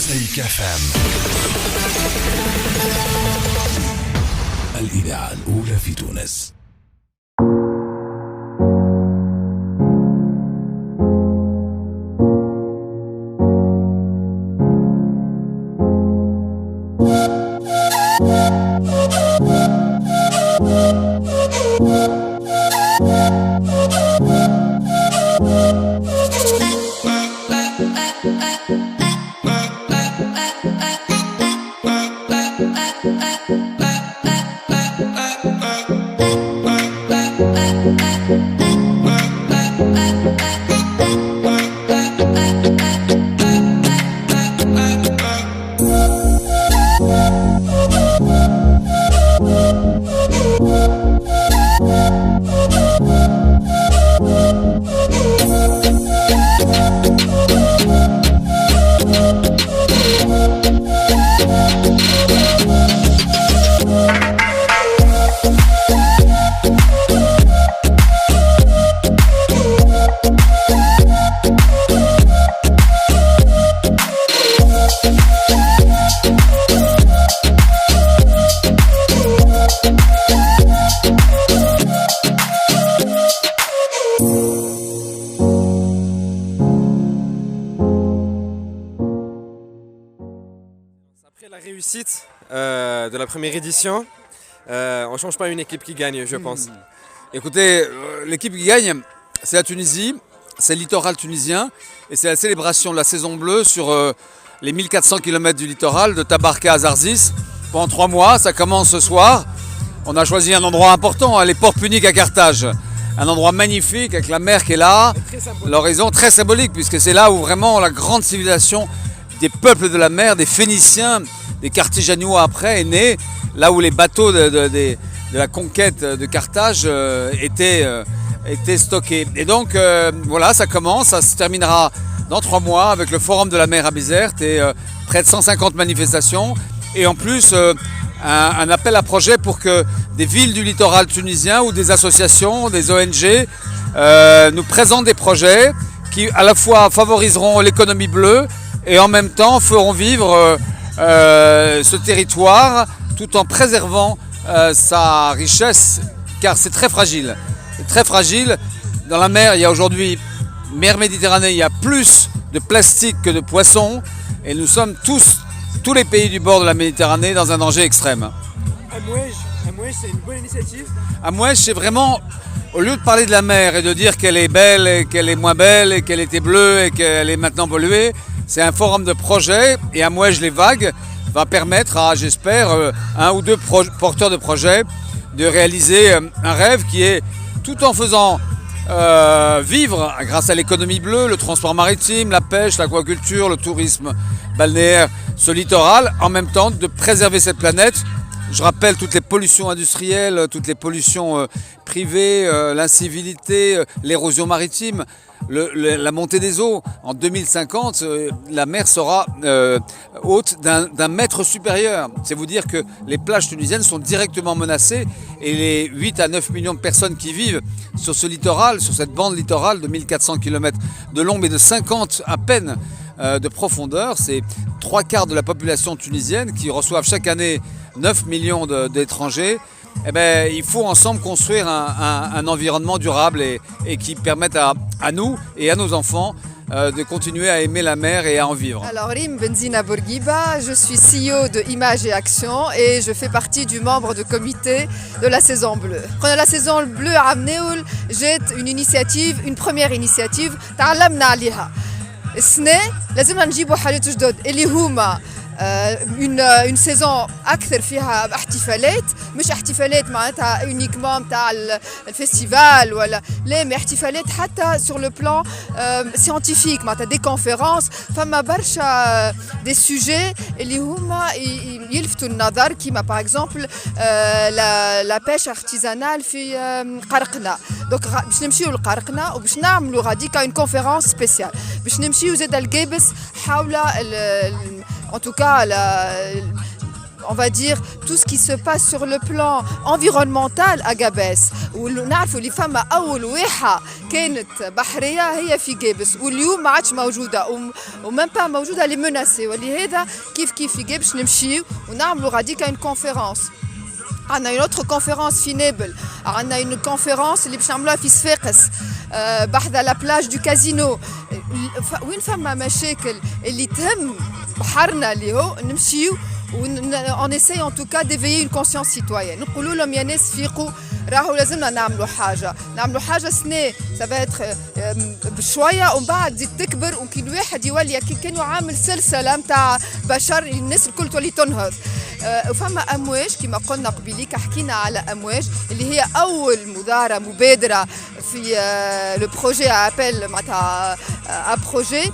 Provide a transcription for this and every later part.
مزيكا فام الإذاعة الأولى في تونس. Après la réussite de la première édition, on ne change pas une équipe qui gagne, je pense. Écoutez, l'équipe qui gagne, c'est la Tunisie, c'est le littoral tunisien et c'est la célébration de la saison bleue sur les 1400 km du littoral de Tabarka à Zarzis. Pendant 3 mois, ça commence ce soir. On a choisi un endroit important, les ports puniques à Carthage. Un endroit magnifique avec la mer qui est là, l'horizon très symbolique puisque c'est là où vraiment la grande civilisation des peuples de la mer, des Phéniciens, des Carthaginois après est née, là où les bateaux de la conquête de Carthage étaient stockés. Et donc voilà, ça commence, ça se terminera dans 3 mois avec le Forum de la mer à Bizerte et près de 150 manifestations. Et en plus, un appel à projet pour que des villes du littoral tunisien ou des associations, des ONG nous présentent des projets qui à la fois favoriseront l'économie bleue et en même temps feront vivre ce territoire tout en préservant sa richesse car c'est très fragile. C'est très fragile. Dans la mer, il y a aujourd'hui, mer Méditerranée, il y a plus de plastique que de poissons et nous sommes tous les pays du bord de la Méditerranée dans un danger extrême. Amouège, c'est une bonne initiative. Amouège, c'est vraiment, au lieu de parler de la mer et de dire qu'elle est belle et qu'elle est moins belle et qu'elle était bleue et qu'elle est maintenant polluée, c'est un forum de projets et Amouège les vagues va permettre à, j'espère, 1 ou 2 porteurs de projets de réaliser un rêve qui est, tout en faisant vivre grâce à l'économie bleue, le transport maritime, la pêche, l'aquaculture, le tourisme balnéaire, ce littoral, en même temps de préserver cette planète. Je rappelle toutes les pollutions industrielles, toutes les pollutions privées, l'incivilité, l'érosion maritime, la montée des eaux. En 2050, la mer sera haute d'un mètre supérieur. C'est vous dire que les plages tunisiennes sont directement menacées et les 8 à 9 millions de personnes qui vivent sur ce littoral, sur cette bande littorale de 1400 km de long mais de 50 à peine de profondeur, c'est 3/4 de la population tunisienne qui reçoivent chaque année 9 millions d'étrangers. Eh bien, il faut ensemble construire un environnement durable et qui permette à nous et à nos enfants de continuer à aimer la mer et à en vivre. Alors Rim Benzina Bourguiba, je suis CEO de Images et Action et je fais partie du membre du comité de la saison bleue. Pendant la saison bleue à Amnéoul, j'ai une première initiative, تعلمنا عليها. السنة لازم نجيبوا حاجات جدد اللي هما une saison أكثر فيها احتفالات مش احتفالات معناتها uniquement تاع الفestival ولا لا مي احتفالات حتى sur le plan scientifique معناتها des conférences فما برشا des sujets اللي هما يلفتوا النظر كيما par exemple la pêche artisanale في قرقنة دونك باش نمشيو لقرقنة وباش نعملوا غاديكا une conférence spéciale باش نمشيو زاد لقابس حول en tout cas on va dire, tout ce qui se passe sur le plan environnemental à Gabès. ونعرفوا اللي فما أول واحة كانت بحرية هي في جابس واليوم ما عادش موجودة ومن با موجودة اللي مناسي ولهذا كيف في جابس نمشيو ونعملوا غاديك une conférence. عندنا une autre conférence في نابل، عندنا une conférence اللي باش نعملوها في صفاقس بحذا لا بلاج دو كازينو. وين فما مشاكل اللي تهم بحرنا اللي هو نمشيو on essaye en tout cas d'éveiller une conscience citoyenne. نقولوا لهم يا ناس فيقوا راهو لازمنا نعملوا حاجه سنة سافا بشويه ومن بعد تزيد تكبر وكي الواحد يولي كانوا عامل سلسله نتاع بشر الناس الكل تولي تنهض. وفما امواج كما قلنا قبيليك حكينا على امواج اللي هي اول مبادره في لو بروجي ابل معناتها بروجي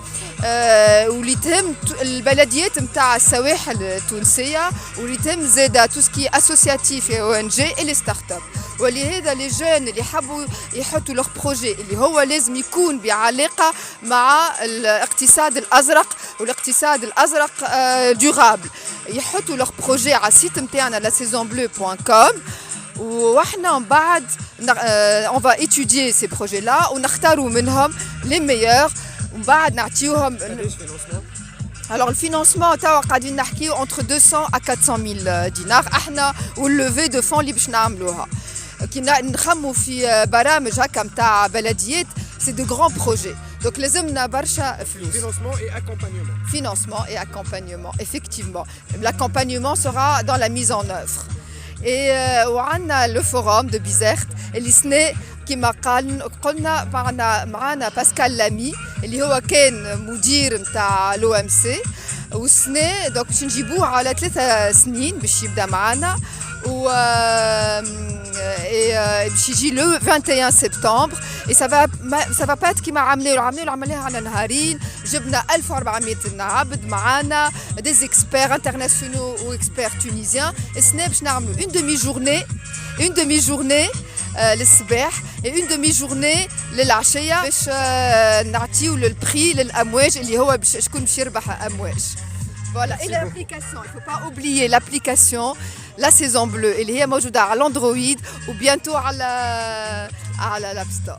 واللي تهم البلديات نتاع السواحل التونسيه واللي تهم زاده تو سكي اسوسياتيف او ان جي اي لي ستارت اب. ولهذا لي جون اللي حبوا يحطوا لوغ بروجي اللي هو لازم يكون بعلاقه مع الاقتصاد الازرق والاقتصاد الازرق دورابل يحطوا لوغ بروجي على السيت نتاعنا lasaisonbleue.com واحنا من بعد on va étudier ces projets là ونختاروا منهم les meilleurs ومن بعد نعطيوهم. Alors le financement تاع قاعدين نحكيو entre 200 à 400 000 دينار احنا واللوفي دو فون اللي باش نعملوها كي نخموا في برامج هكا نتاع بلديات سي دو غران بروجي دونك لازمنا برشا فلوس. Financement et accompagnement effectivement. L'accompagnement sera dans la mise en œuvre. Et وعندنا لو فوروم دو بيزرت اللي سنة كما قلنا معنا باسكال لامي اللي هو كان مدير نتاع لو ام سي والسنة دونك باش نجيبوه على 3 سنين باش يبدا معنا و باش يجي لو 21 سبتمبر et ça va pas être كيما عملناها على نهارين. جبنا 1400 عبد معانا des experts internationaux ou experts tunisiens السنة باش نعملوا une demi-journée للصباح et une demi-journée للعشية باش نعطيو للبري للأمواج اللي هو شكون باش يربح أمواج. Voilà, et l'application, il ne faut pas oublier l'application La Saison Bleue اللي هي موجودة على الأندرويد وبيانتو على الأب ستور.